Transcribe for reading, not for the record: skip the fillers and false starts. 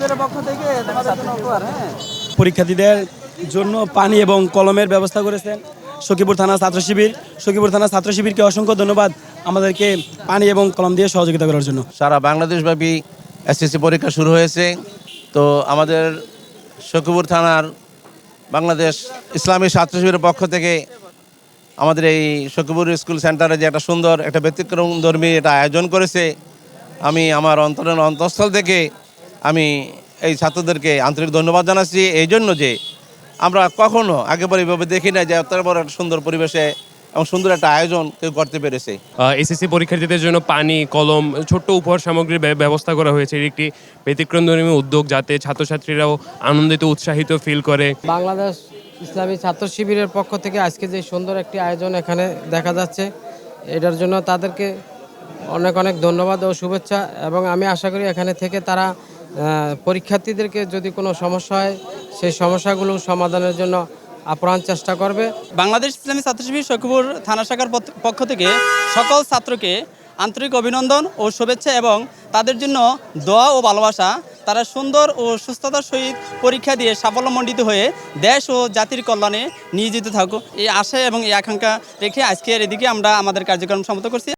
ছাত্রশিবিরের পক্ষ থেকে তোমাদের জন্য উপহার। হ্যাঁ, পরীক্ষার্থীদের জন্য পানি এবং কলমের ব্যবস্থা করেছেন সখীপুর থানা ছাত্র শিবির। সখীপুর থানা ছাত্র শিবিরকে অসংখ্য ধন্যবাদ আমাদেরকে পানি এবং কলম দিয়ে সহযোগিতা করার জন্য। সারা বাংলাদেশব্যাপী এসএসসি পরীক্ষা শুরু হয়েছে। তো আমাদের সখীপুর থানার বাংলাদেশ ইসলামী ছাত্র শিবিরের পক্ষ থেকে আমাদের এই সখীপুর স্কুল সেন্টারে যে একটা সুন্দর একটা ব্যতিক্রমধর্মী এটা আয়োজন করেছে, আমি আমার অন্তরের অন্তঃস্থল থেকে আমি এই ছাত্রদেরকে আন্তরিক ধন্যবাদ জানাচ্ছি। এই জন্য যে আমরা কখনো আগে পরে এইভাবে দেখি না যে এত বড় একটা সুন্দর পরিবেশে এবং সুন্দর একটা আয়োজন কেউ করতে পেরেছে। এসএসসি পরীক্ষার্থীদের জন্য পানি, কলম, ছোট্ট উপহার সামগ্রীর ব্যবস্থা করা হয়েছে। এর একটি ব্যতিক্রমধর্মী উদ্যোগ, যাতে ছাত্রছাত্রীরাও আনন্দিত, উৎসাহিত ফিল করে। বাংলাদেশ ইসলামী ছাত্র শিবিরের পক্ষ থেকে আজকে যে সুন্দর একটি আয়োজন এখানে দেখা যাচ্ছে, এটার জন্য তাদেরকে অনেক অনেক ধন্যবাদ ও শুভেচ্ছা। এবং আমি আশা করি এখানে থেকে তারা পরীক্ষার্থীদেরকে যদি কোনো সমস্যা হয় সেই সমস্যাগুলো সমাধানের জন্য আপ্রাণ চেষ্টা করবে। বাংলাদেশ ইসলামী ছাত্র শিবির সখীপুর থানা শাখার পক্ষ থেকে সকল ছাত্রকে আন্তরিক অভিনন্দন ও শুভেচ্ছা এবং তাদের জন্য দোয়া ও ভালোবাসা। তারা সুন্দর ও সুস্থতার সহিত পরীক্ষা দিয়ে সাফল্যমণ্ডিত হয়ে দেশ ও জাতির কল্যাণে নিয়োজিত থাকুক, এই আশা এবং এই আকাঙ্ক্ষা রেখে আজকের এদিকে আমরা আমাদের কার্যক্রম সমাপ্ত করছি।